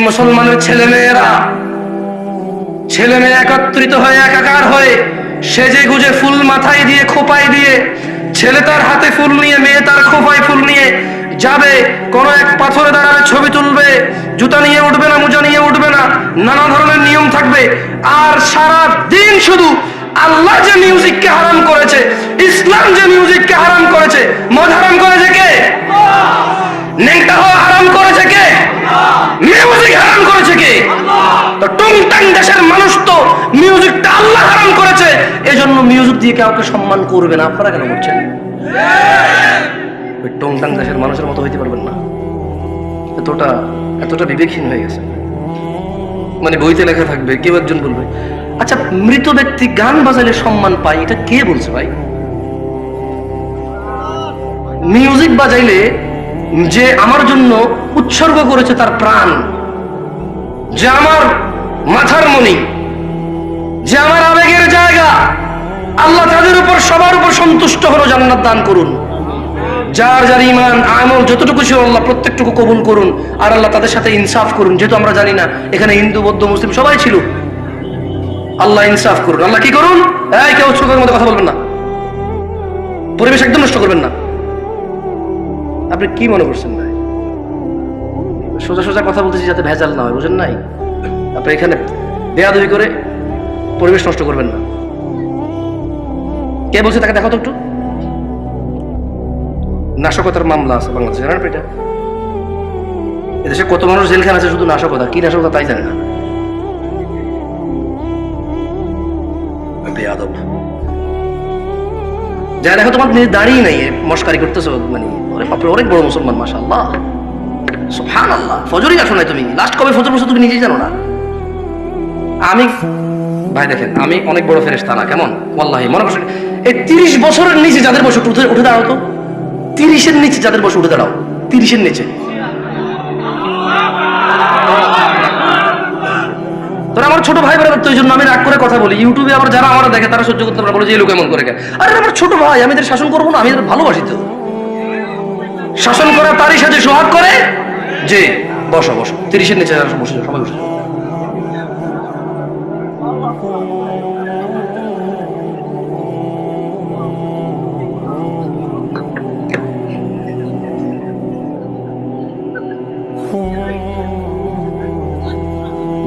মুসলমানের ছেলে মেয়ে একত্রিত হয়ে একাকার হয়ে সেজে গুজে ফুল মাথায় দিয়ে খোপায় দিয়ে, ছেলে তার হাতে ফুল নিয়ে মেয়ে তার খোপায় ফুল নিয়ে যাবে, কোন এক পাথরে দাঁড়াবে, ছবি তুলবে, জুতা নিয়ে উঠবে না, মোজা নিয়ে উঠবে না, নানা ধরনের নিয়ম থাকবে। আর সারা দিন শুধু আল্লাহ যে মিউজিককে হারাম করেছে, ইসলাম যে মিউজিককে হারাম করেছে, মদ হারাম করেছে কে? নেংটা হওয়া হারাম করেছে কে? মিউজিক হারাম করেছে কে? তো টুংটাং দেশের মানুষ তো মিউজিকটা আল্লাহ হারাম করেছে, এজন্য মিউজিক দিয়ে কাউকে সম্মান করবে না। আপনারা কেন করছেন? ওই টুংটাং দেশের মানুষের মতো হইতে পারবেন না। এতটা বিবেকহীন হয়ে গেছে। মানে বইতে লেখা থাকবে, কেউ একজন বলবে, আচ্ছা মৃত ব্যক্তি গান বাজালে সম্মান পায়, এটা কে বলছে ভাই? মিউজিক বাজাইলে যে আমার জন্য উৎসর্গ করেছে তার প্রাণ, যে আমার মাথার মণি, যে আমার আবেগের জায়গা, আল্লাহ তাদের উপর সবার উপর সন্তুষ্ট হলো, জান্নাত দান করুন। যার যার ঈমান আমল যতটুকু ছিল আল্লাহ প্রত্যেকটুকু কবুল করুন, আর আল্লাহ তাদের সাথে ইনসাফ করুন। যেহেতু আমরা জানি না এখানে হিন্দু বৌদ্ধ মুসলিম সবাই ছিল, আল্লাহ ইনসাফ করুন। আল্লাহ কি করুন? এই কেউ উৎসর্গের মধ্যে কথা বলবেন না, পরিবেশ একদম নষ্ট করবেন না। আপনি কি মনে করছেন ভাই? সোজা সোজা কথা বলতেছি যাতে ভেজাল না হয়, বুঝেন নাই? আপনি এখানে বেয়াদবি করে পরিবেশ নষ্ট করবেন না। কে বলছে তাকে দেখো তো একটু। নাশকতার মামলা আছে বাংলাদেশে, জানেন এটা? এদেশে কত মানুষ জেলখানা আছে শুধু নাশকতা। কি নাশকতা তাই জানে না। বেয়াদব যা দেখো, তোমার দাঁড়িয়ে নাই, মস্কারি করতেছো। মানে অনেক বড় মুসলমান, মাশাআল্লাহ, সুবহানাল্লাহ। ফজরই আসো নাই তুমি, লাস্ট কবে ফজর বসে তুমি নিজেই জানো না। আমি ভাই দেখেন, আমি অনেক বড় ফেরেশতা না, কেমন ওয়াল্লাহি মনে করছেন। এই 30 বছরের নিচে যাদের বসে উঠে দাঁড়াও তো, 30-এর নিচে যাদের বসে উঠে দাঁড়াও, 30-এর নিচে। তোরা আমার ছোট ভাই বরাবর, তো এই জন্য আমি রাগ করে কথা বলি। ইউটিউবে আবার যারা আমার দেখে তারা সহ্য করতে পারে, বলে যে এই লোক এমন করে। আরে আমার ছোট ভাই, আমি এদের শাসন করবো না? আমি এদের ভালোবাসি তো। শাসন করা তারই সাথে সোহাগ করে যে বসো 30-এর নিচে যারা বসে, সবাই বসে।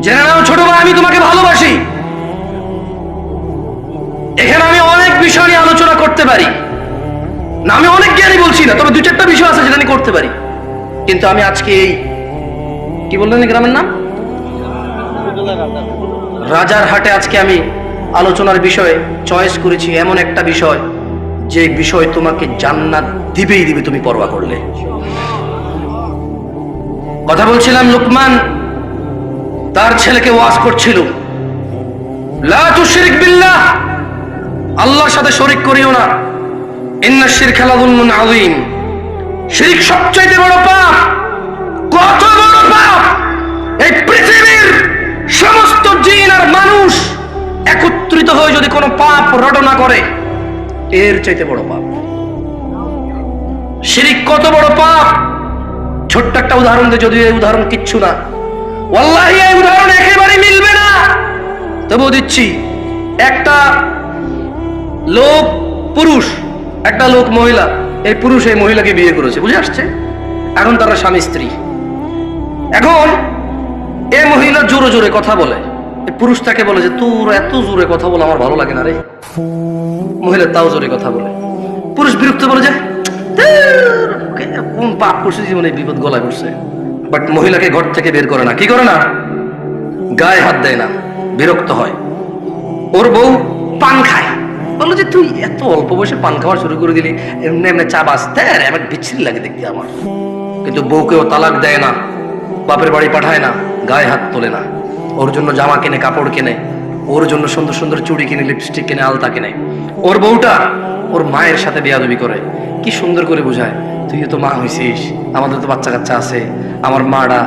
জেনে নাও ছোট ভাই, আমি তোমাকে ভালোবাসি। এখানে আমি অনেক বিষয় নিয়ে আলোচনা করতে পারি না, আমি অনেক জ্ঞানী বলছি না, তবে 2-4টা বিষয় আছে যেটা আমি করতে পারি। কিন্তু আমি আজকে এই কি বললেন গ্রামের নাম, রাজারহাটে, আজকে আমি আলোচনার বিষয়ে চয়েস করেছি এমন একটা বিষয়, যে বিষয় তোমাকে জান্নাত দিবেই দিবে তুমি পরোয়া করলে। কথা বলছিলাম, লুকমান তার ছেলেকে ওয়াজ করছিল, লা তুশরিক বিল্লাহ, আল্লাহর সাথে শরীক করিও না। ইন্না শিরকা লাযুলমুন আযীম, শিরক সবচেয়ে বড় পাপ। কত বড় পাপ! এই পৃথিবীর সমস্ত জিন আর মানুষ একত্রিত হয়ে যদি কোনো পাপ রটনা করে, এর চাইতে বড় পাপ। শিরক কত বড় পাপ! ছোট্ট একটা উদাহরণ দিয়ে, যদিও এই উদাহরণ কিচ্ছু না, ওয়াল্লাহি এই উদাহরণ একেবারে মিলবে না, তবুও দিচ্ছি। একটা লোক পুরুষ, একটা লোক মহিলা, এই পুরুষ এই মহিলাকে বিয়ে করেছে, বুঝে আসছে? এখন তারা স্বামী স্ত্রী। এখন এই মহিলা জোরে জোরে কথা বলে, এই পুরুষ তাকে বলে যে তোর এত জোরে কথা বলে আমার ভালো লাগে না রে। মহিলা তাও জোরে কথা বলে। পুরুষ বিরক্ত বলে যে কোন পাপ করছে জীবনে, বিপদ গলায় পড়ছে। বাট মহিলাকে ঘর থেকে বের করে না। কি করে না? গায়ে হাত দেয় না, বিরক্ত হয়। ওর বউ পান খায়, বললো যে তুই এত অল্প বয়সে পান খাওয়া শুরু করে দিলি, এমনি এমনি চা বাঁচতে আমার বিচ্ছিরি লাগে দেখতে আমার। কিন্তু বউকেও তালাক দেয় না, বাপের বাড়ি পাঠায় না, গায়ে হাত তোলে না। ওর জন্য জামা কিনে, কাপড় কিনে, ওর জন্য সুন্দর সুন্দর চুড়ি কিনে, লিপস্টিক কিনে, আলতা কিনে। ওর বউটা ওর মায়ের সাথে বেয়াদবি করে। কি সুন্দর করে বোঝায়, তুই তো মা হয়েছিস, আমাদের তো বাচ্চা কাচ্চা আছে, আমার মারা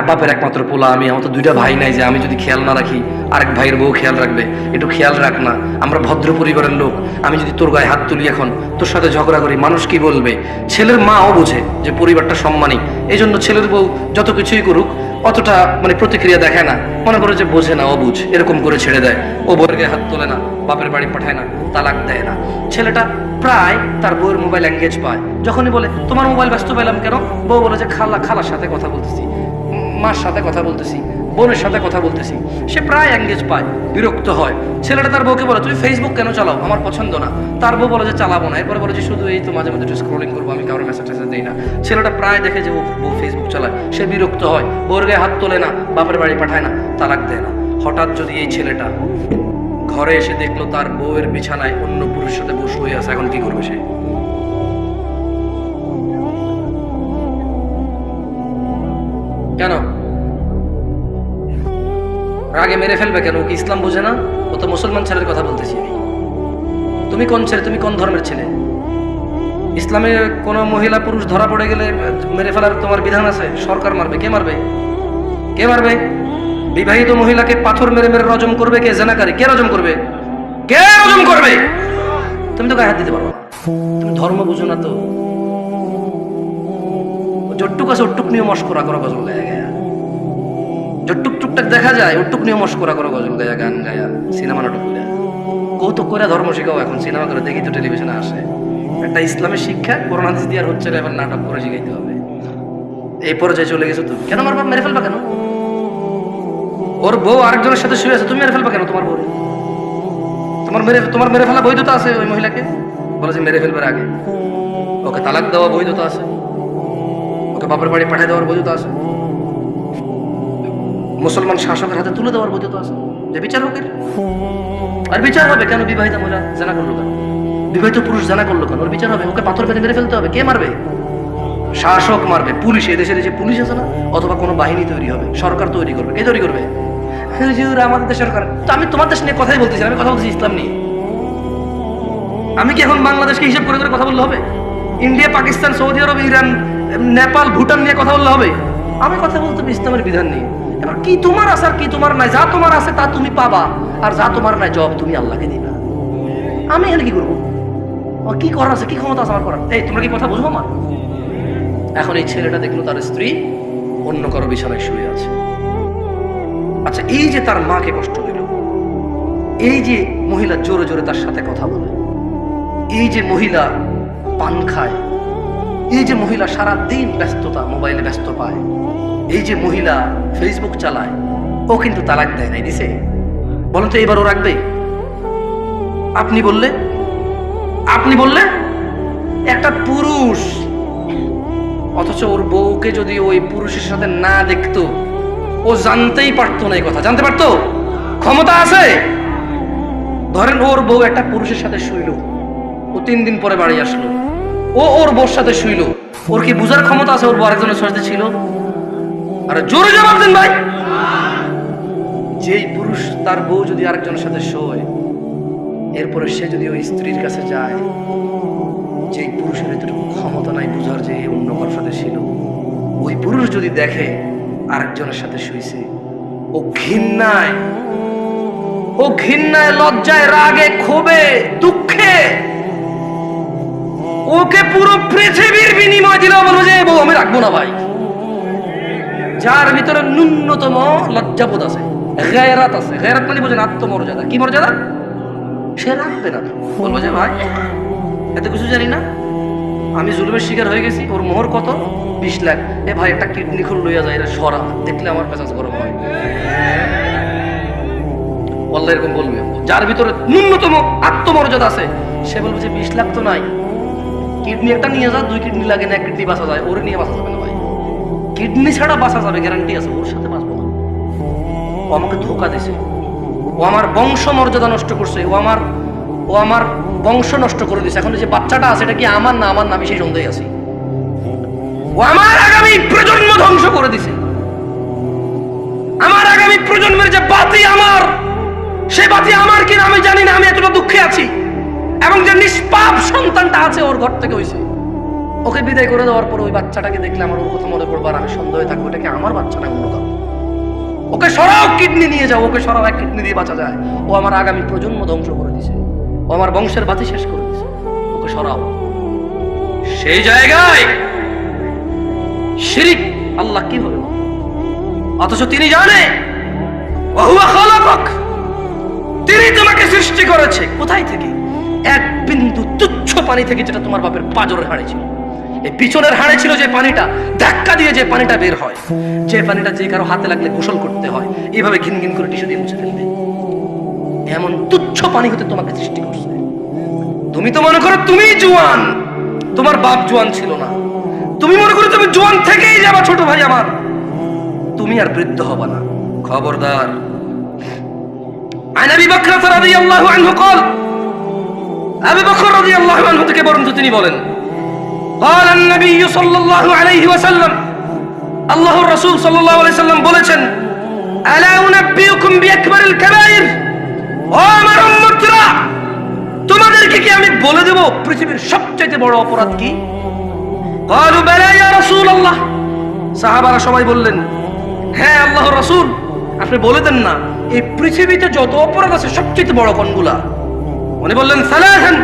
বাপের একমাত্র পোলা আমি, আমার তো 2টা ভাই নাই যে আমি যদি খেয়াল না রাখি আরেক ভাইয়ের বউ খেয়াল রাখবে, একটু খেয়াল রাখ না, আমরা ভদ্র পরিবারের লোক, আমি যদি তোর গায়ে হাত তুলি এখন, তোর সাথে ঝগড়া করি, মানুষ কি বলবে? ছেলের মাও বোঝে যে পরিবারটা সম্মানী, এই জন্য ছেলের বউ যত কিছুই করুক অতটা মানে প্রতিক্রিয়া দেখায় না, মনে করে যে বোঝে না, অবুঝ, এরকম করে ছেড়ে দেয়। ও বউয়ের গায়ে হাত তোলে না, বাপের বাড়ি পাঠায় না, তালাক দেয় না। ছেলেটা প্রায় তার বউয়ের মোবাইল এঙ্গেজ পায়। যখনই বলে তোমার মোবাইল ব্যস্ত পেলাম কেন, বউ বলে যে খালার সাথে কথা বলতেছি, মার সাথে কথা বলতেছি, বোনের সাথে কথা বলতেছি। সে প্রায় এঙ্গেজ পায়, বিরক্ত হয়। ছেলেটা তার বউকে বলে তুমি ফেসবুক কেন চালাও, আমার পছন্দ না। তার বউ বলে যে চালাবো না। এরপরে বলে যে শুধু এই তো মাঝে মাঝে একটু স্ক্রলিং করবো, আমি কারোর মেসেজ টেসেজ দিই না। ছেলেটা প্রায় দেখে যে বউ ফেসবুক চালায়, সে বিরক্ত হয়, বউর গায়ে হাত তোলে না, বাপের বাড়ি পাঠায় না, তালাক দেয় না। হঠাৎ যদি এই ছেলেটা ঘরে এসে দেখলো তার বউয়ের বিছানায় অন্য পুরুষের সাথে বসে হয়ে আছে, এখন কি করবে সে? কেন রাগে মেরে ফেলবে কেন? কি ইসলাম বোঝে না? ও তো মুসলমান ছেলের কথা বলতেছি। তুমি কোন ছেলে, তুমি কোন ধর্মের ছেলে? ইসলামে কোন মহিলা পুরুষ ধরা পড়ে গেলে মেরে ফেলার তোমার বিধান আছে? সরকার মারবে? কে মারবে? কে মারবে? বিবাহিত মহিলাকে পাথর মেরে মেরে রজম করবে কে? জেনাকারী। কে রজম করবে? কে রজম করবে? তুমি তো গায়ে হাত দিতে পারো না, তুমি ধর্ম বুঝো না। তো যটুক আছে ওটুক নিয়ে মস্করা করো, গজল গায়া গায়া। যটুক টুকটাক দেখা যায় ওটুক নিয়ে মস্করা করো, গজল গায়া, গান গায়া, সিনেমা নাটক করে। কৌতুক করে ধর্ম শিখাও। এখন সিনেমা করে দেখি তো টেলিভিশনে আসে। একটা ইসলামের শিক্ষা কোরআন হাদিস দিয়ে আর হচ্ছে না, এবার নাটক করে শিখাইতে হবে। এই পর্যায়ে চলে গেছো তুমি। কেন মারবা? মেরে ফেলবা কেন? ওর বউ আরেকজনের সাথে শুয়ে আছে, তুমি মেরে ফেলবা কেন তোমার বউ? তোমার মেরে ফেলা বৈধতা আছে ওই মহিলাকে? বলে যে মেরে ফেলবার আগে ওকে তালাক দেওয়া বৈধতা আছে, ওকে বাপের বাড়ি পাঠিয়ে দেওয়ার বৈধতা আছে, মুসলমান শাসকের হাতে তুলে দেওয়ার বৈধতা আছে, যে বিচার হোক। আর বিচার হবে কেন? বিবাহিত মহিলা জানা করলো কেন? বিবাহিত পুরুষ জানা করলো কেন? ওর বিচার হবে। ওকে পাথর মেরে মেরে ফেলতে হবে। কে মারবে? শাসক মারবে, পুলিশ। এদেশের যে পুলিশ আছে না, অথবা কোনো বাহিনী তৈরি হবে, সরকার তৈরি করবে। কে তৈরি করবে? হুজুর আমাদের দেশ সরকার। তো আমি তোমার দেশ নিয়ে কথাই বলতেছি, আমি কথা বলছি ইসলাম নিয়ে। আমি কি এখন বাংলাদেশকে হিসাব করে করে কথা বললে হবে? ইন্ডিয়া, পাকিস্তান, সৌদি আরব, ইরান, নেপাল, ভুটান নিয়ে কথা বললে হবে? আমি কথা বলতে হবে ইসলামের বিধান নিয়ে। এবার কি তোমার আছে আর কি তোমার নাই? যা তোমার আছে তা তুমি পাবা, আর যা তোমার নাই জব তুমি আল্লাহকে দিবা। আমি এখানে কি করবো? কি করার আছে, কি ক্ষমতা আছে আমার করার? এই তোমরা কি কথা বুঝবো আমার? এখন এই ছেলেটা দেখলো তার স্ত্রী অন্য কারো বিছানায় শুয়ে আছে। আচ্ছা, এই যে তার মাকে কষ্ট দিল, এই যে মহিলা জোরে জোরে তার সাথে কথা বলে, এই যে মহিলা পান খায়, এই যে মহিলা সারা দিন ব্যস্ততা, মোবাইলে ব্যস্ত পায়, এই যে মহিলা ফেসবুক চালায়, ও কিন্তু তালাক দেয় নাই, দিছে? বলুন তো এবার ও রাখবে? আপনি বললে একটা পুরুষ, অথচ ওর বউকে যদি ওই পুরুষের সাথে না দেখতো, ও জানতেই পারতো না। এই কথা জানতে পারতো? ক্ষমতা আছে? ধরেন ওর বউ একটা পুরুষের সাথে শুইল, ও 3 দিন পরে বাড়ি আসলো, ও ওর বউর সাথে শুইল, ওর কি বুঝার ক্ষমতা আছে ওর বউ আরেকজনের সাথে ছিল? আরে জোরে জবাব দেন ভাই। যেই পুরুষ তার বউ যদি আরেকজনের সাথে শোয়, এরপরে সে যদি ওই স্ত্রীর কাছে যায়, যেই পুরুষের এতটুকু ক্ষমতা নাই বুঝার যে অন্য কারোর সাথে ছিল, ওই পুরুষ যদি দেখে আরেকজনের সাথে শুইছে, ও ঘৃণায়, লজ্জায়, রাগে, ক্ষোভে, দুঃখে ওকে পুরো পৃথিবীর বিনিময় দিলেও বলবো যে বউ আমি রাখবো না ভাই। যার ভিতরে ন্যূনতম লজ্জাবোধ আছে, গায়রাত আছে, গায়রাত মানে বোঝেন আত্মমর্যাদা। কি মর্যাদা? সে রাখবে না। বলবো যে ভাই এত কিছু জানি না, আমি জুলুমের শিকার হয়ে গেছি, ওর মোহর কত? 20 লাখ। এ ভাই একটা কিডনি খুল লইয়া যায়, এটা সরা, দেখলে আমার মেজাজ গরম হয়। আল্লাহ এরকম বলবে। যার ভিতরে ন্যূনতম আত্মমর্যাদা আছে, সে বলবে যে 20 লাখ তো নাই, কিডনি একটা নিয়ে যা, 2 কিডনি লাগে না, 1 কিডনি বাঁচা যায়, ওরে নিয়ে বাঁচা যাবে না ভাই। কিডনি ছাড়া বাঁচা যাবে, গ্যারান্টি আছে, ওর সাথে বাঁচবো না। ও আমাকে ধোকা দিছে, ও আমার বংশ মর্যাদা নষ্ট করছে, ও আমার বংশ নষ্ট করে দিছে। এখন যে বাচ্চাটা আছে, এটা কি আমার না আমার না, আমি সেই সন্দেহে আছি। ও আমার আগামী প্রজন্ম ধ্বংস করে দিছে। আমার আগামী প্রজন্মের যে বাতি আমার, সে বাতি আমার কিনা আমি জানি না, আমি এতটা দুঃখে আছি। এবং যে নিষ্পাপ সন্তানটা আছে ওর ঘর থেকে হয়েছে, ওকে বিদায় করে দেওয়ার পর ওই বাচ্চাটাকে দেখলে আমার ওর কথা মনে পড়বার, আমি সন্দেহে থাকবো এটা কি আমার বাচ্চা না অন্য কারো। ওকে সরাও, কিডনি নিয়ে যাও, ওকে সরাও, 1 কিডনি দিয়ে বাঁচা যায়। ও আমার আগামী প্রজন্ম ধ্বংস করে দিছে, ও আমার বংশের বাতি শেষ করে দিছে, ওকে সরাও। সেই জায়গায় শিরিক আল্লাহ কি হবে? অথচ তিনি জানে ওয়াহুয়া খালাকাক, তিনি তোমাকে সৃষ্টি করেছে কোথায় থেকে? এক বিন্দু তুচ্ছ পানি থেকে, যেটা তোমার বাপের পাঁজরের হাড়ে ছিল। এই পিছনের হাড়ে ছিল যে পানিটা, ধাক্কা দিয়ে যে পানিটা বের হয়, যে পানিটা যে কারো হাতে লাগলে গোসল করতে হয়, এইভাবে ঘিন ঘিন করে টিস্যু দিয়ে মুছে ফেলবে, এমন তুচ্ছ পানি হতে তোমাকে সৃষ্টি করছে। তুমি তো মনে করো তুমি জোয়ান, তোমার বাপ জোয়ান ছিল না। তুমি মনে করো তুমি জোয়ান থেকেই যাবা, ছোট ভাই আমার, তুমি আর বৃদ্ধ হবা না, খবরদার। আন আবি বকর রাদিয়াল্লাহু আনহু قال, আবু বকর রাদিয়াল্লাহু আনহু থেকে বর্ণিত, তিনি বলেন قال النبي صلى الله عليه وسلم, আল্লাহর রাসূল সাল্লাল্লাহু আলাইহি সাল্লাম বলেছেন, আলা উনাব্বিউকুম বিআকবারিল কাবাইর, ও আমার উম্মতরা, তোমাদেরকে কি আমি বলে দেব পৃথিবীর সবচেয়ে বড় অপরাধ কি? قالوا بلى يا رسول الله, সাহাবারা সবাই বললেন, হ্যাঁ আল্লাহর রাসূল, আপনি বলে দেন না, এই পৃথিবীতে যত অপরাধ আছে সবচেয়ে বড় কোনগুলা? উনি বললেন সালাসান,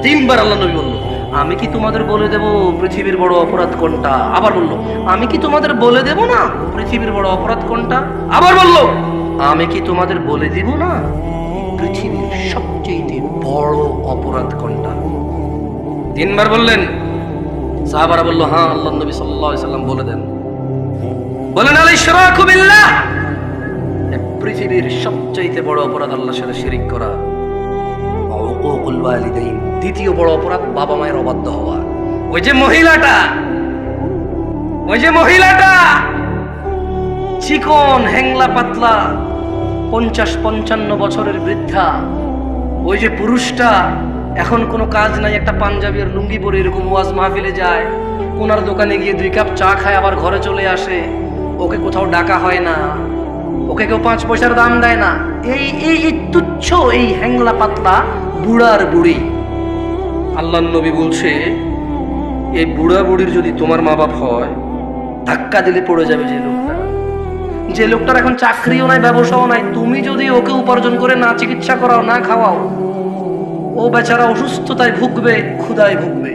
তিনবার আল্লাহ নবী বলল, আমি কি তোমাদের বলে দেব পৃথিবীর বড় অপরাধ কোনটা? আবার বলল, আমি কি তোমাদের বলে দেব না পৃথিবীর বড় অপরাধ কোনটা? আবার বলল, আমি কি তোমাদের বলে দেব না পৃথিবীর সবচেয়ে বড় অপরাধ কোনটা? তিনবার বললেন। সাহাবারা বলল, হ্যাঁ আল্লাহ নবী সাল্লাল্লাহু আলাইহি সাল্লাম বলে দেন। বলেন, আল ইশরাকু বিল্লাহ, পৃথিবীর সবচেয়ে বড় অপরাধ আল্লাহর সাথে শিরিক করা। উকুকুল ওয়ালিদাইন, দ্বিতীয় বড় অপরাধ বাবা মায়ের অবাধ্য হওয়া। ওই যে মহিলাটা চিকন হ্যাংলা পাতলা 50-55 বছরের বৃদ্ধা, ওই যে পুরুষটা এখন কোনো কাজ নাই, একটা পাঞ্জাবি আর লুঙ্গি পরে এরকম ওয়াজ মাহফিলে যায়, কোনার দোকানে গিয়ে 2 কাপ চা খায়, আবার ঘরে চলে আসে, ওকে কোথাও ডাকা হয় না, ওকে কেউ 5 পয়সার দাম দেয় না। এই তুচ্ছ এই হ্যাংলা পাতলা বুড়ার বুড়ি, আল্লাহর নবী বলছে, এই বুড়া বুড়ির যদি তোমার মা বাপ হয়, ধাক্কা দিলে পড়ে যাবে যে লোকটার এখন চাকরিও নাই, ব্যবসাও নাই, তুমি যদি ওকে উপার্জন করে না চিকিৎসা করাও, না খাওয়াও, ও বেচারা অসুস্থতায় ভুগবে, ক্ষুধায় ভুগবে।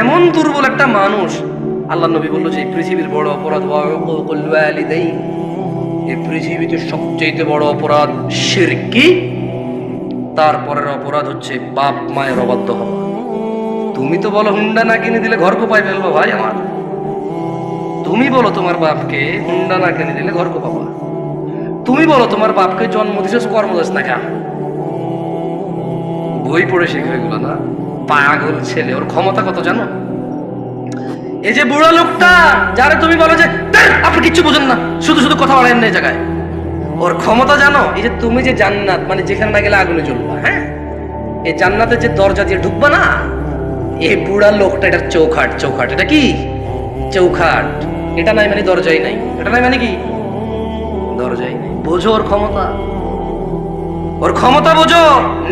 এমন দুর্বল একটা মানুষ, আল্লাহর নবী বলল যে পৃথিবীর বড় অপরাধ ওয়াকুল ওয়ালিদাইন, এই পৃথিবীতে সবচেয়ে বড় অপরাধ শিরকি, তারপরের অপরাধ হচ্ছে বাপ মায়ের অবাধ্য হওয়া। তুমি তো বলো হুন্ডা না কিনে দিলে ঘর কোপায় ফেলবো, ভাই আমার, তুমি বলো তোমার বাপকে হুন্ডা না কিনে দিলে ঘর কোপাবা, তুমি বলো তোমার বাপকে জন্ম দিছিস কর্ম দাস না কেন, বই পড়ে শিখবে এগুলো না? পাগল ছেলে, ওর ক্ষমতা কত জানো? এই যে বুড়ো লোকটা, যারা তুমি বলো যে আপনি কিচ্ছু বোঝেন না, শুধু শুধু কথা বলেন না এই জায়গায়, ওর ক্ষমতা জানো? এই যে তুমি যে জান্নাত, মানে যেখানে না গেলে আগুনে জ্বলবা, হ্যাঁ, এই জান্নাতের যে দরজা দিয়ে ঢুকবা না, এই বুড়া লোকটা, এটা চৌখাট, এটা কি চৌখাট, এটা নাই মানে দরজাই নাই, এটা নাই মানে কি দরজাই নাই। বোঝো ওর ক্ষমতা বোঝো।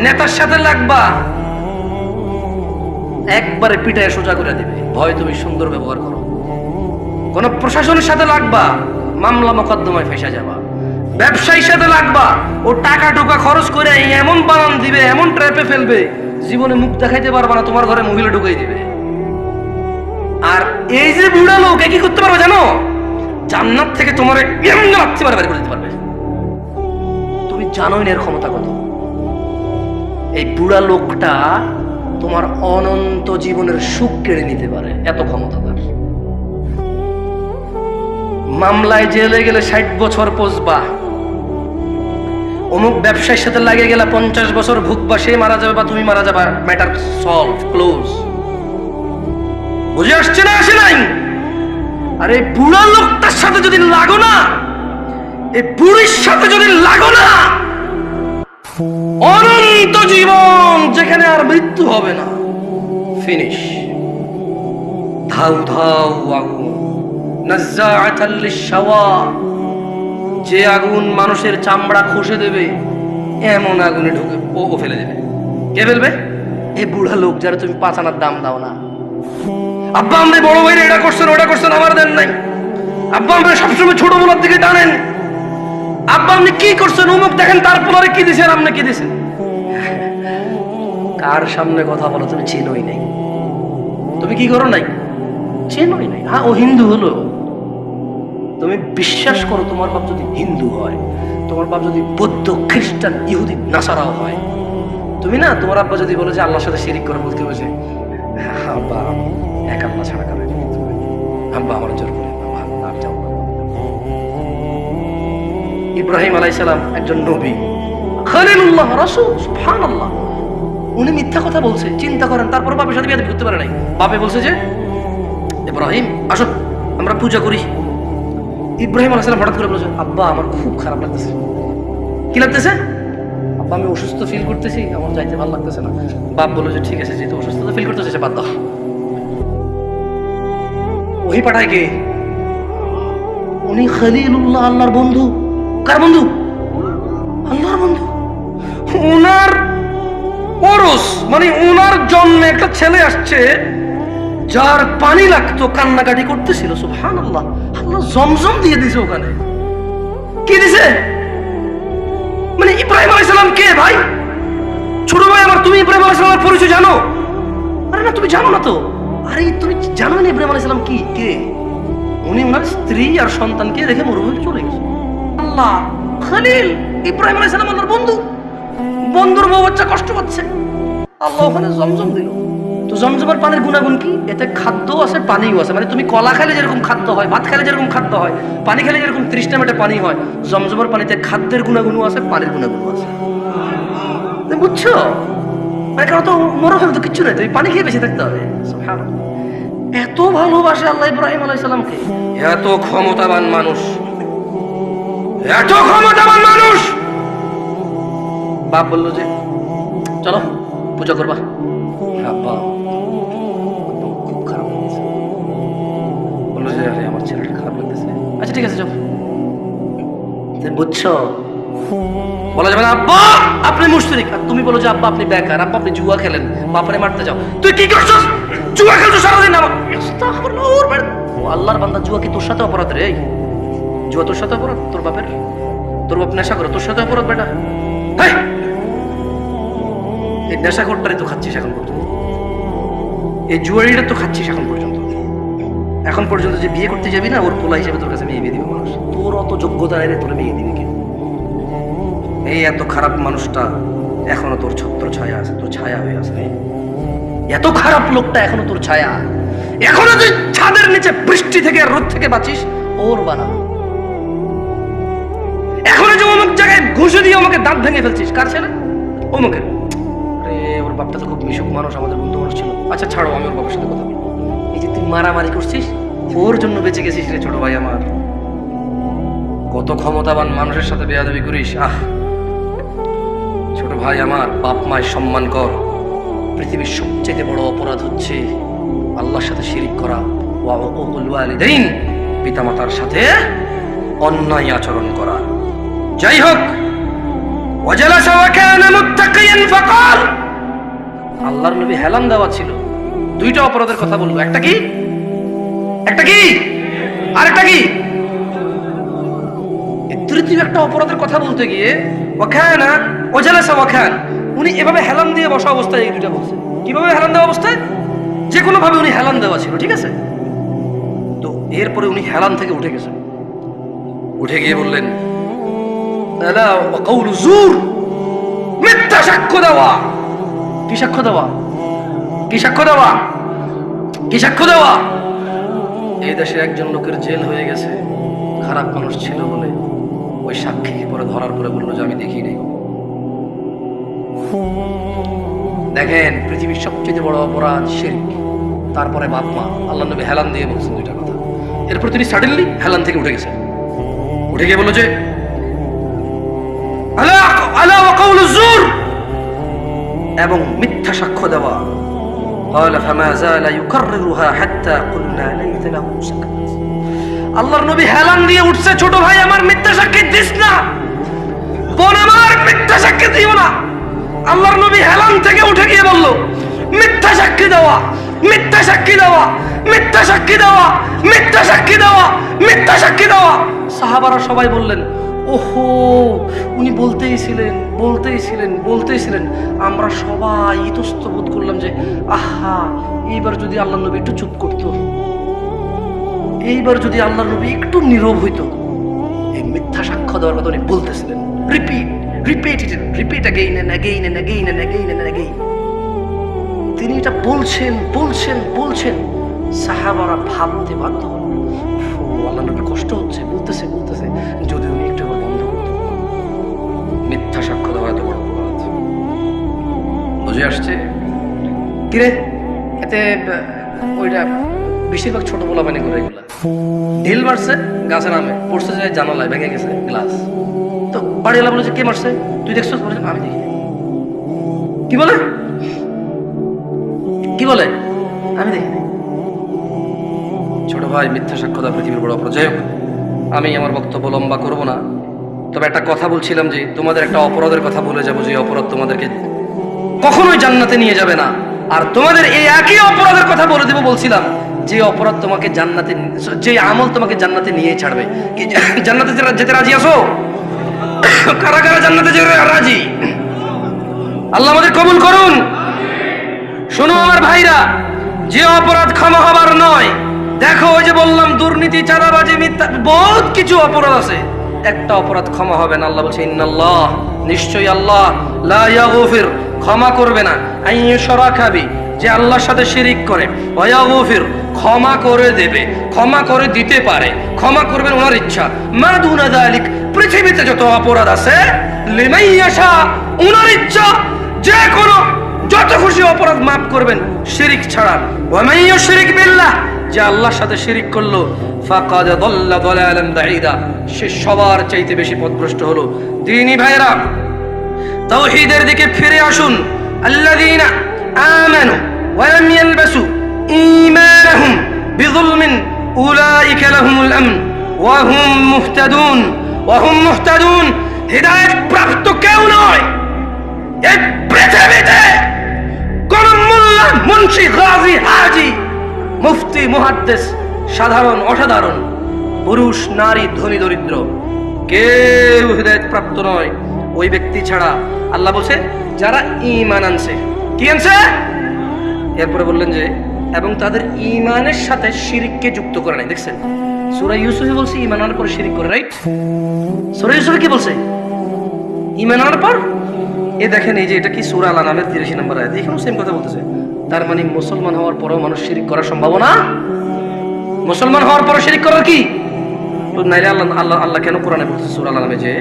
নেতার সাথে লাগবা, একবারে পিটায় সোজা করে দিবে, ভয় তুমি সুন্দর ব্যবহার করো। কোন প্রশাসনের সাথে লাগবা, মামলা মোকদ্দমায় ফেসে যাবা। ব্যবসায়ীর সাথে লাগবা, ও টাকা টোকা খরচ করে এমন বানান দিবে, এমন ট্র্যাপে ফেলবে, জীবনে মুখ দেখাইতে পারবা না, তোমার ঘরে মহিলা ঢুকাই দিবে। আর এই যে বুড়া লোক, কি করতে পারবে জানো? জান্নাত থেকে তোমার বের করে দিতে পারবে। তুমি জানোই না এর ক্ষমতা কত। এই বুড়া লোকটা তোমার অনন্ত জীবনের সুখ কেড়ে নিতে পারে, এত ক্ষমতা তার। মামলায় জেলে গেলে 60 বছর পচবা, অমুক ব্যবসায়ীর সাথে লাগে গেলে 50 বছর ভুগবা, সে মারা যাবে বা তুমি মারা যাবা, ম্যাটার সলভ, ক্লোজ। বুঝে আসছে না? আসে নাই? আরে বুড়া লোকটার সাথে যদি লাগো না, এই বুড়ির সাথে যদি লাগো না, অনন্ত জীবন, যেখানে আর মৃত্যু হবে না, ফিনিশ। ধাউ ধাউ আগুন, নাজ্জাআতাল লিশ-শাওয়া, যে আগুন মানুষের চামড়া খসে দেবে, এমন আগুনে ঢুকে ও ফেলে দেবে। কে ফেলবে? এই বুড়া লোক, যারা তুমি 5 আনার দাম দাও না। আব্বা আমরা বড় ভাইরা এটা করছেন ওটা করছেন, আমার দেন নাই। আব্বা আমরা সবসময় ছোট বলার দিকে টানেন। আব্বা আপনি কি করছেন, অমুক দেখেন, তারপরে কি দিছেন, আপনি কি দিছেন। কার সামনে কথা বলো তুমি চেনোই নাই, তুমি কি করো নাই, চেনোই নাই। হ্যাঁ, ও হিন্দু হলো, তুমি বিশ্বাস করো তোমার বাপ যদি হিন্দু হয়, তোমার বাপ যদি বৌদ্ধ, খ্রিস্টান, ইহুদি, নাসারাও হয়, তুমি না তোমার আব্বা যদি বলে যে আল্লাহর সাথে শিরিক করে, বলতে বসে আব্বা এক আল্লাহ ছাড়া করে, আব্বা আমার জোর করে ইব্রাহিম আলাইহিস সালাম একজন নবী, খলিলুল্লাহ, রাসূল, সুবহানাল্লাহ। উনি মিথ্যা কথা বলছে, চিন্তা করেন। তারপর বাপের সাথে বিয়ে করতে পারে নাই। বাপে বলছে যে ইব্রাহিম আসো আমরা পূজা করি। ইব্রাহিম আলাইহিস সালাম হঠাৎ করে বলেছে আব্বা আমার খুব খারাপ লাগতেছে। কি লাগতেছে? আব্বা আমি অসুস্থ ফিল করতেছি, আমার যাইতে ভালো লাগতেছে না। বাপ বললো যে ঠিক আছে, যেহেতু অসুস্থতা ফিল করতেছে বাদ দাও। ওহি পাঠায় কে? উনি খলিলুল্লাহ, আল্লাহর বন্ধু। কার বন্ধু? আল্লাহর বন্ধু। ওনার ওরস মানে ওনার জন্মে একটা ছেলে আসছে যার পানি লাগতো, কান্নাকাটি করতেছিল। সুবহানাল্লাহ, আল্লাহ জমজম দিয়ে দিছে ওখানে। কি দিছে? মানে ইব্রাহিম আলাইহিস সালাম কে ভাই? ছোট ভাই আমার, তুমি ইব্রাহিম আলাইহিস সালামের পরিচয় জানো? আরে না, তুমি জানো না তো। আরে তুমি জানো না ইব্রাহিম আলাইহিস সালাম কি কে? উনি ওনার স্ত্রী আর সন্তানকে রেখে মরুভূমিতে চলে গেছে। আল্লাহ খলিল ইব্রাহিম আলাইহিস সালাম আল্লাহর বন্ধু, বন্ধুর বউ বাচ্চা কষ্ট পাচ্ছে, আল্লাহ ওখানে জমজম দিল। তো জমজমের পানির গুণাগুণ কি? এতে খাদ্যও আছে, পানিও আছে। মানে তুমি কলা খেলে যেরকম খাদ্য হয়, ভাত খেলে যেরকম খাদ্য হয়, পানি খেলে যেরকম 30টা মিনিটে পানি হয়, জমজমের পানিতে খাদ্যের গুণাগুণও আছে, পানির গুণাগুণও আছে। বুঝছো? মানে কারণ তো মরুভূমি তো কিচ্ছু নেই, তুমি পানি খেয়ে বেঁচে থাকতে হবে। সুবহানাল্লাহ, এত ভালোবাসে আল্লাহ ইব্রাহিম আলাইহিস সালামকে। এত ক্ষমতাবান মানুষ, এত ক্ষমতাবান মানুষ। বাপ বললো যে চলো পূজা করবা। আব্বা খুব খারাপ লাগতেছে। বললো যে আরে আমার ছেলেটা খারাপ লাগতেছে। আচ্ছা ঠিক আছে যাও। বুঝছো? বলা যাবে না আব্বা আপনি মুশরিক, আর তুমি বলো যে আব্বা আপনি বেকার, আব্বা আপনি জুয়া খেলেন, বাপরে মারতে যাও। তুই কি করছস? জুয়া খেলছো সারাদিন। আল্লাহর বান্দা, জুয়া কি তোর সাথে অপরাধ রে? জুয়া তোর সাথে অপরাধ? তোর বাপের, তোর বাপ নেশা করে, তোর সাথে অপরাধ বেটা। এই নেশা করটাই তো খাচ্ছিস এখন পর্যন্ত, এই জুয়ারিটা তো খাচ্ছিস এখন পর্যন্ত। এখন পর্যন্ত যে বিয়ে করতে যাবি না, ওর পোলা হিসেবে তোর কাছে মেয়ে বিয়ে দিবে মানুষ। তোর অত যোগ্যতা নেই, তোর মেয়ে দিবে কে? এই এত খারাপ মানুষটা এখনো তোর ছত্র ছায়া আছে, তোর ছায়া হয়ে আছে। এত খারাপ লোকটা এখনো তোর ছায়া, এখনো তুই ছাদের নিচে বৃষ্টি থেকে রোদ থেকে বাঁচিস ওর বানানো। এখনো যে অমুক জায়গায় ঘুষে দিয়ে আমাকে দাঁত ভেঙে ফেলছিস, কার ছেলে? অমুকের। আরে ওর বাপটা তো খুব মিশুক মানুষ, আমাদের বন্ধু মানুষ ছিল। আচ্ছা ছাড়ো, আমি ওর বাবার সাথে কথা বলবো। এই যে তুই মারামারি করছিস, ওর জন্য বেঁচে গেছিস রে ছোট ভাই আমার। কত ক্ষমতাবান মানুষের সাথে বেয়াদবি করিস। আহ ছোট ভাই আমার, বাপ মায়ের সম্মান কর। পৃথিবীর সবচেয়ে বড় অপরাধ হচ্ছে আল্লাহর সাথে শিরিক করা। ওয়া উকুল ওয়ালিদাইন, পিতামাতার সাথে অন্যায় আচরণ করা। যাই হোক, ওয়াজালাসা ওয়া কানা মুত্তাকিয়ান ফাকাল, আল্লাহর নবী হেলান দেওয়া ছিল। দুইটা অপরাধের কথা বলবো, একটা কি? একটা কি? আরেকটা কি? তৃতীয় একটা অপরাধের কথা বলতে গিয়ে ওয়াকানা ওয়াজালাসা ওয়াকান, উনি এভাবে হেলান দিয়ে বসা অবস্থায় এই দুইটা বলছে। কিভাবে হেলান দেওয়া অবস্থায়? যে কোনো ভাবে উনি হেলান দেওয়া ছিল, ঠিক আছে? তো এরপরে উনি হেলান থেকে উঠে গেছেন, উঠে গিয়ে বললেন আলা ওয়া কাউলু জুর, মিথ্যা সাক্ষ্য দেওয়া। কি সাক্ষ্য দেওয়া? কি সাক্ষ্য দেওয়া? কি সাক্ষ্য দেওয়া? এই দেশে একজন লোকের জেল হয়ে গেছে, খারাপ মানুষ ছিল বলে। ওই সাক্ষীকে পরে ধরার পরে বললো যে আমি দেখি নাই। দেখেন, পৃথিবীর সবচেয়ে বড় অপরাধ শিরক, তারপরে বাপ মা। আল্লাহ নবী হেলান দিয়ে বলছেন দুইটা কথা। এরপর তিনি সাডেনলি হেলান থেকে উঠে গেছেন, উঠে গিয়ে বললো যে আলা আলা ওয়া কাউলু জুর, এবং মিথ্যা সাক্ষ্য দেওয়া। قال فما زال يكررها حتى قلنا ليت له سكت। আল্লাহর নবী হেলান দিয়ে উঠছে, ছোট ভাই আমার মিথ্যা সাক্ষী দিস না, বোন আমার মিথ্যা সাক্ষী দিও না। আল্লাহর নবী হেলান থেকে উঠে গিয়ে বলল মিথ্যা সাক্ষী দেওয়া, মিথ্যা সাক্ষী দেওয়া, মিথ্যা সাক্ষী দেওয়া, মিথ্যা সাক্ষী দেওয়া, মিথ্যা সাক্ষী দেওয়া। সাহাবারা সবাই বললেন ওহো, উনি বলতেই ছিলেন, বলতেই ছিলেন, বলতেই ছিলেন। আমরা সবাই ইতস্তত বোধ করলাম যে আহা, এইবার যদি আল্লাহ নবী একটু চুপ করতো, এইবার যদি আল্লাহর নবী একটু নীরব হইতো, এই মিথ্যা সাক্ষ্য দেওয়ার কথা উনি বলতেছিলেন, রিপিট অ্যাগেইন। তিনি এটা বলছেন, সাহাবারা ভাবতে বাধ্য হল, আল্লাহ নবীর কষ্ট হচ্ছে, বলতেছে যদি উনি একটু বন্ধ করতে। মিথ্যা সাক্ষ্য দেওয়া এত বড় অপরাধ, বুঝে আসছে কিরে? এতে ওইটা বেশিরভাগ ছোট বলা মানে করে, এগুলা ঢিল মারছে গাছের নামে, পড়ছে যায় জানালায়, ভেঙে গেছে গ্লাস। তো বাড়িওয়ালা বলেছে কে মারছে, তুই দেখছো? আমি দেখি। কি বলে আমি দেখি। ছোট ভাই, মিথ্যা সাক্ষ্য দেওয়া পৃথিবীর বড় অপরাধ। যাই হোক, আমি আমার বক্তব্য লম্বা করব না, তবে একটা কথা বলছিলাম যে তোমাদের একটা অপরাধের কথা বলে যাবো, যে অপরাধ তোমাদেরকে কখনোই জান্নাতে নিয়ে যাবে না। আর তোমাদের এই একই অপরাধের কথা বলে দেবো, বলছিলাম যে অপরাধ তোমাকে জান্নাতে, যে আমল তোমাকে জান্নাতে নিয়ে ছাড়বে। কি জান্নাতে যেতে রাজি আছো? কারা কারা জান্নাতে যেতে রাজি? আল্লাহ আমাদের কবুল করুন। শোনো আমার ভাইরা, যে অপরাধ ক্ষমা হবার নয়, দেখো ওই যে বললাম দুর্নীতি, চাঁদাবাজি, মিথ্যা, বহুত কিছু অপরাধ আছে, একটা অপরাধ ক্ষমা হবে না। আল্লাহ বলছে ইন্নাল্লাহ, নিশ্চয়ই আল্লাহ, লা ইয়াগফির, ক্ষমা করবে না, আইয়ুশরাকা বি, যে আল্লাহর সাথে শিরিক করে, ওয়া ইয়াগফির, ক্ষমা করে দেবে, ক্ষমা করে দিতে পারে, ক্ষমা করবেন ওনার ইচ্ছা, মা দুনা যালিক, পৃথিবীতে যত অপরাধ আছে, লিমান ইয়াশা, ওনার ইচ্ছা, যে কোনো যত খুশি অপরাধ মাফ করবেন, শিরিক ছাড়া। ওয়া মান ইউশরিক বিল্লাহ, যে আল্লাহর সাথে শিরিক করলো, ফাকাদ দাল্লা দালালান বাঈদা, সে সবার চাইতে বেশি পথভ্রষ্ট হলো। দ্বীনি ভাইরা, তাওহীদের দিকে ফিরে আসুন। আল্লাযীনা আমানু ওয়া লাম ইয়ালবাসু ঈমানাহুম বিযুলমিন উলাইকা লাহুমুল আমন ওয়া হুম মুহতাদুন। হিদায়াত প্রাপ্ত কেউ নয় এই পৃথিবীতে, কোন মোল্লা, মুন্সি, গাজী, হাজী, মুফতি, মুহাদ্দিস, সাধারণ অসাধারণ, পুরুষ নারী, ধনী দরিদ্র, কেউ হিদায়াত প্রাপ্ত নয় ওই ব্যক্তি ছাড়া। আল্লাহ বলছে যারা ঈমান আনছে। কি আনছে? এরপরে বললেন যে এবং তাদের ঈমানের সাথে শিরককে যুক্ত করে নাই। দেখছেন, সূরা ইউসুফে বলছে ঈমান আনার পর শিরক করে, রাইট? সূরা ইউসুফে কি বলছে? ঈমান আনার পর। এ দেখেন, এই যে এটা কি সূরা আল আনামের 83 নম্বর আয়াত, এখানেও সেম কথা বলতেছে। তার মানে মুসলমান হওয়ার পরেও মানুষ শিরক করার সম্ভাবনা, মুসলমান হওয়ার পরও শিরক করার কি? তো নাইলে আল্লাহ কেন কোরআনে বলতেছে সূরা আল আনামে যে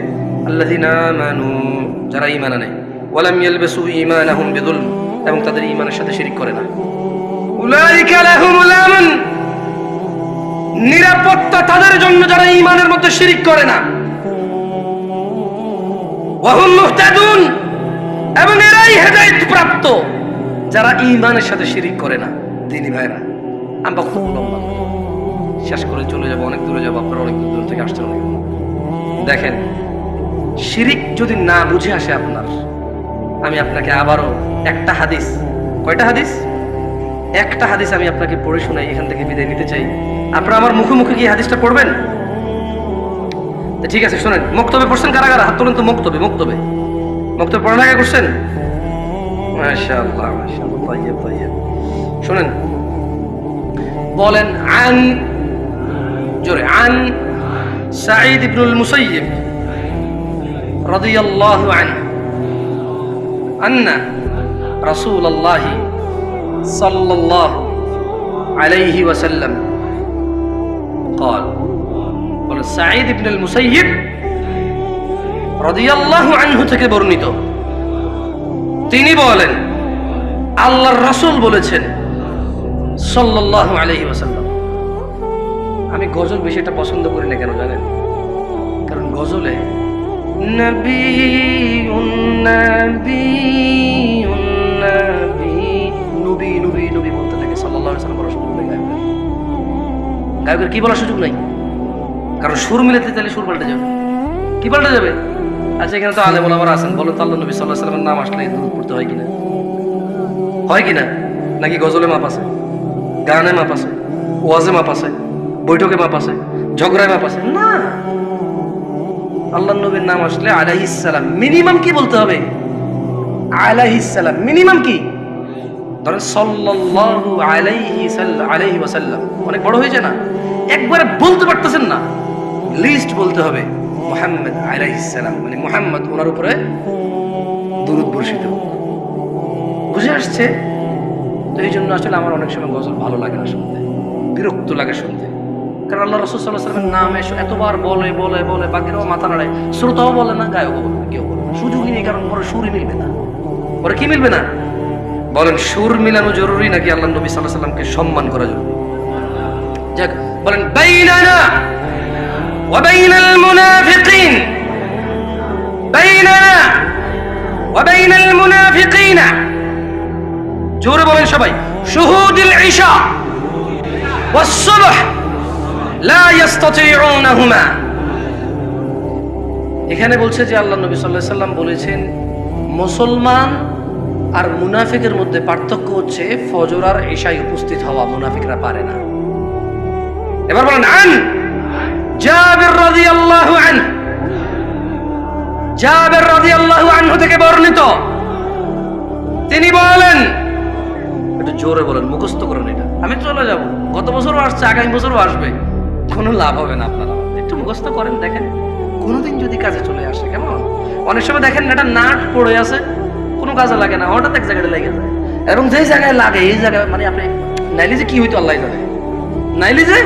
আল্লাযীনা আমানু, যারা ঈমান আনে, ওয়া লাম ইয়ালবাসু ঈমানাহুম বিযুলম, এবং তাদের ঈমানের সাথে শিরক করে না, উলাইকা লাহুমুল আমন, নিরাপত্তা তাদের জন্য যারা ঈমানের মধ্যে শিরক করে না, ওয়া হুম মুহতাদুন, এবং এরাই হেদায়েত প্রাপ্ত যারা ঈমানের সাথে শিরক করে না। দ্বীনি ভাইরা, আমি বক্তব্য লম্বা শেষ করে চলে যাবো, অনেক দূরে যাবো, আপনারা অনেক দূর থেকে আসছেন। দেখেন, শিরিক যদি না বুঝে আসে আপনার, আমি আপনাকে আবারও একটা হাদিস, কয়টা হাদিস? একটা হাদিস আমি আপনাকে পড়ে শোনাই, এখান থেকে বিদায় নিতে চাই। আপনারা আমার মুখে মুখে কি হাদিসটা পড়বেন? ঠিক আছে, শোনেন। মক্তবে পড়ছেন কারা কারা? হাত তোলেন তো। মক্তবে পড়ালেখা করছেন? মাশাআল্লাহ, মাশাআল্লাহ, তাইয়্যিব, তাইয়্যিব। শোনেন, বলেন আন, জোরে, আন সাঈদ ইবনুল মুসাইয়্যিব রাদিয়াল্লাহু আনহু আন্না রাসূলুল্লাহ সাল্লাল্লাহু আলাইহি ওয়াসাল্লাম قال, বলেন সাঈদ ইবনুল মুসাইয়্যিব রাদিয়াল্লাহু আনহু থেকে বর্ণিত, তিনি বলেন আল্লাহর রাসূল বলেছেন সাল্লাল্লাহু আলাইহি ওয়াসাল্লাম। আমি গজল বেশি এটা পছন্দ করি না, কেন জানেন? কারণ গজলে নবীউন নবীউন নবী নবী নবী বলতে থাকে, সাল্লাল্লাহু আলাইহি ওয়াসাল্লাম বলার সুযোগ নেই গায়কের। কি বলার সুযোগ নাই? কারণ সুর মিলাতে চাইলে সুর পাল্টে যাবে। কি পাল্টে যাবে? আচ্ছা, এখানে তো আলেম ওলামারা আছেন, বলো তো আল্লাহ নবী সাল্লাল্লাহু আলাইহি ওয়াসাল্লামের নাম আসলে দুরূদ পড়তে হয় কিনা? হয় কিনা? নাকি গজলে মাপ আছে, গানে মাপ আছে, ওয়াজে মাপ আছে, বৈঠকে মাপ আছে, ঝগড়ায় মাপ আছে? না, আল্লাহ নবীর নাম আসলে আলাইহিস সালাম, মিনিমাম কি বলতে হবে? আলাইহিস সালাম। মিনিমাম কি? ধরেন সাল্লাল্লাহু আলাইহি ওয়াসাল্লাম, অনেক বড় হয়ে যায় না? একবারে বলতে পারতেছেন না, লিস্ট বলতে হবে মুহাম্মদ আলাইহিস সালাম, মানে মুহাম্মদ ওনার উপরে দুরূদ বর্ষিত। বুঝে আসছে? তো এই জন্য আসলে আমার অনেক সময় গজল ভালো লাগে না শুনতে, বিরক্ত লাগে শুনতে। কারণ আল্লাহ রাসূল সাল্লাল্লাহু আলাইহি ওয়াসাল্লামের নাম এতবার বলে বলে বলে বাকিরাও মাথা নাড়ায়, শ্রোতাও বলে না, গায়কও বলে না, কেউ বলে না, সুযোগই নেই। কারণ পরে সুরই মিলবে না। পরে কি মিলবে না? বলেন, সুর মিলানো জরুরি নাকি আল্লাহ নবী সাল্লাল্লাহু আলাইহি ওয়াসাল্লামকে সম্মান করা জরুরি? যাক, বলেন বাইনানা ওয়া বাইনাল মুনাফিকিন, বাইনানা ওয়া বাইনাল মুনাফিকিনা, জোরে বলেন সবাই, শুহুদুল ইশা ওয়াস সুবহ লা ইস্তাতিউনাহুমা। এখানে বলছে যে আল্লাহ নবী সাল্লাল্লাহু আলাইহি ওয়াসাল্লাম বলেছেন মুসলমান আর মুনাফিকের মধ্যে পার্থক্য হচ্ছে ফজর আর ইশায় উপস্থিত হওয়া, মুনাফিকরা পারে না। এবার বলেন আন জাবির রাদিয়াল্লাহু আনহু, জাবির রাদিয়াল্লাহু আনহু থেকে বর্ণিত, তিনি বলেন, একটু জোরে বলেন, মুখস্থ করেন এটা। আমি চলে যাব, গত বছরও আসছে, আগামী বছরও আসবে, কোনো লাভ হবে না। আপনারা একটু মুখস্থ করেন, দেখেন কোনোদিন যদি কাজে চলে আসে। কেমন অনেক সময় দেখেন একটা নাট পড়ে আছে, কোনো কাজে লাগে না, হঠাৎ এক জায়গায় লেগে যায়, এবং যেই জায়গায় লাগে এই জায়গায় মানে আপনি নাইলে যে কি হইতো আল্লাহ জানে, নাইলে যে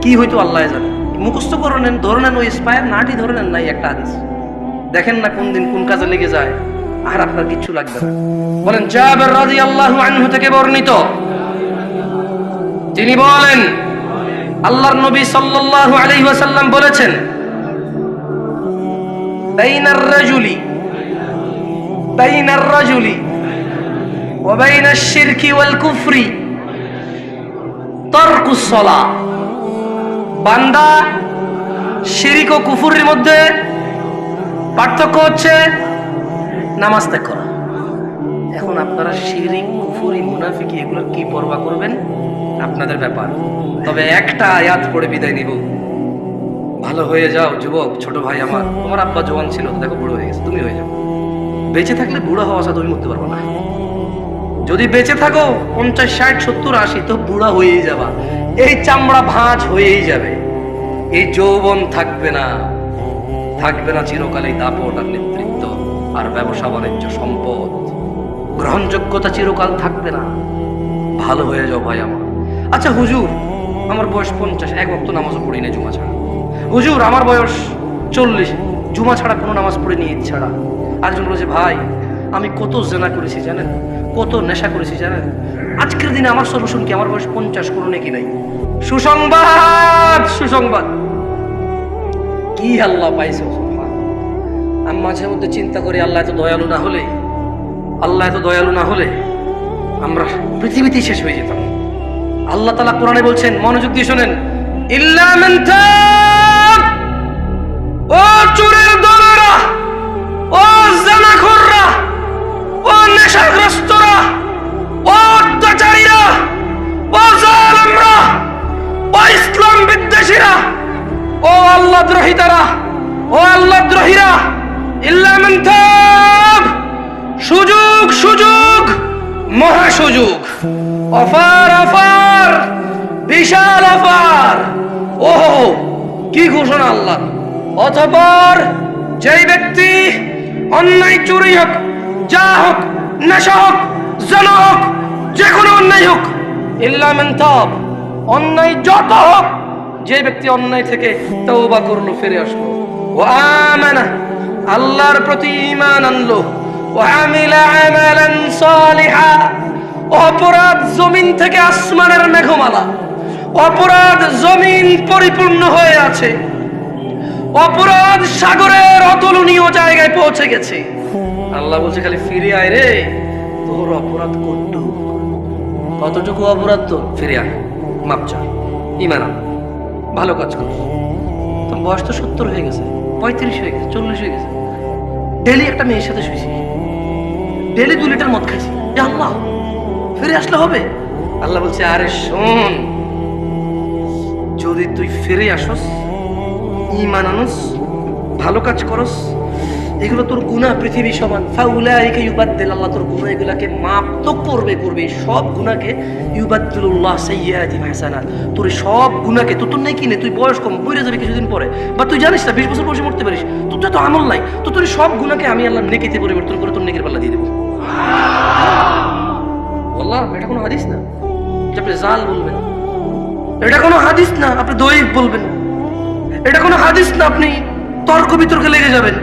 কি হইতো আল্লাহ জানে। মুখস্থ করে নেন, ধরে নেন, ওই স্পায়ার নাটই ধরে নেন নাই একটা হাদিস, দেখেন না কোন দিন কোন কাজে লেগে যায়, আর আপনার কিচ্ছু লাগবে না। বলেন জাবির রাদিয়াল্লাহু আনহু থেকে বর্ণিত, তিনি বলেন আল্লাহর নবী সাল্লাল্লাহু আলাইহি ওয়াসাল্লাম বলেছেন বাইনার রাজুলি ওয়া বাইনাশ শিরকি ওয়াল কুফরি তারকুস সালাহ। বান্দা শিরক ও কুফরের মধ্যে পার্থক্য হচ্ছে নামাজ ত্যাগ করা। এখন আপনারা শিরক, কুফরি, মুনাফিকি এগুলোর কি পরোয়া করবেন আপনাদের ব্যাপার। তবে একটা আয়াত পড়ে বিদায় নিব, ভালো হয়ে যাও যুবক, ছোট ভাই আমার। তোমার আব্বা জওয়ান ছিল, দেখো বুড়ো হয়ে গেছে, তুমি হয়ে যাও। বেঁচে থাকলে বুড়ো হওয়া সাথে তুমি মরতে পারবো না। যদি বেঁচে থাকো 50, 60, 70, 80, তো বুড়া হয়েই যাবা, এই চামড়া ভাঁজ হয়েই যাবে, এই যৌবন থাকবে না, থাকবে না চিরকালেই দাপট আর নেতৃত্ব আর ব্যবসা বাণিজ্য, সম্পদ, গ্রহণযোগ্যতা চিরকাল থাকবে না। ভালো হয়ে যাও ভাই আমার। আচ্ছা হুজুর, আমার বয়স 50, এক ওয়াক্ত নামাজও পড়ি না জুমা ছাড়া। হুজুর, আমার বয়স 40, জুমা ছাড়া কোনো নামাজ পড়িনি, ঈদ ছাড়া। আরেকজন বলেছে, ভাই আমি কত জেনা করেছি জানেন, কত নেশা করেছি জানেন, আজকের দিনে আমার সলিউশন কি? আমার বয়স 50, কোনো নেকি নাই। সুসংবাদ, সুসংবাদ, কি আল্লাহ পাইছে। আমি মাঝে মধ্যে চিন্তা করি, আল্লাহ এত দয়ালু না হলে, আল্লাহ এত দয়ালু না হলে আমরা পৃথিবীতেই শেষ হয়ে যেতাম। আল্লাহ তাআলা কোরআনে বলছেন, মনোযোগ দিয়ে শোনেন, ইল্লা মান তাব, ও চোরের দলেরা, ও জানাখোররা, ও নেশাগ্রস্তরা, ও অত্যাচারীরা, ও জালেমরা, ও ইসলাম বিদ্বেষীরা, ও আল্লাহ দ্রোহিতারা, ও আল্লাহ দ্রোহীরা, ইল্লা মান তাব, সুযোগ, সুযোগ, মহা সুযোগ, অফার, অফার, বিশাল অফার। ও কি ঘোষণা আল্লাহ! অতঃপর যেই ব্যক্তি অন্যায়, চুরি হোক, যা হোক, নেশা হোক, জেনা হোক, যে কোনো অন্যায় হোক, ইল্লা মান তাব, অন্যায় যত হোক, যে ব্যক্তি অন্যায় থেকে তওবা করলো, ফিরে আসলো, ওয়া আমানা, আল্লাহর প্রতি ঈমান আনলো, ওয়া আমিলা আমালান সালিহা, অপরাধ জমিন থেকে আসমানের মেঘমালা, অপরাধ জমিন পরিপূর্ণ হয়ে আছে, অপরাধ সাগরের অতুলনীয় জায়গায় পৌঁছে গেছে। আল্লাহ বলছে, খালি ফিরে আয় রে, তোর অপরাধ কতটুকু অপরাধ, তোর ফিরে আয়, মাপ চা, ঈমান আন, ভালো কাজ কর। তোর বয়স তো 70 হয়ে গেছে, 35 হয়ে গেছে, 40 হয়ে গেছে, ডেলি একটা মেয়ের সাথে শুয়েছি, ডেলি 2 লিটার মদ খাইছি, আল্লাহ ফিরে আসলে হবে? আল্লাহ বলছে, আরে শোন, যদি তুই ফিরে আসস, ঈমান আনস, ভালো কাজ করস, এগুলো তোর গুনাহ পৃথিবী সমান, ফাউলাইকা ইউবাদদিল, আল্লাহ তোর গুনাহ এগুলাকে মাপ তো করবে, সব গুনাহকে ইউবাদদিলুল্লাহ সাইয়্যাতিহিম হাসানাত, তোর সব গুনাহকে, তোর নেকি নেই, তুই বয়স কম মরে যাবে কিছুদিন পরে, বা তুই জানিস না 20 বছর বয়সে মরতে পারিস, তোর তো আমল নাই, তো তোর সব গুনাহকে আমি আল্লাহ নেকিতে পরিবর্তন করে তোর নেকির পাল্লা দিয়ে দেবো। আল্লাহ, এটা কোনো হাদিস না যে আপনি জাল বলবেন, এটা কোনো হাদিস না আপনি দয়ীফ বলবেন, এটা কোনো হাদিস না আপনি তর্ক বিতর্কে লেগে যাবেন।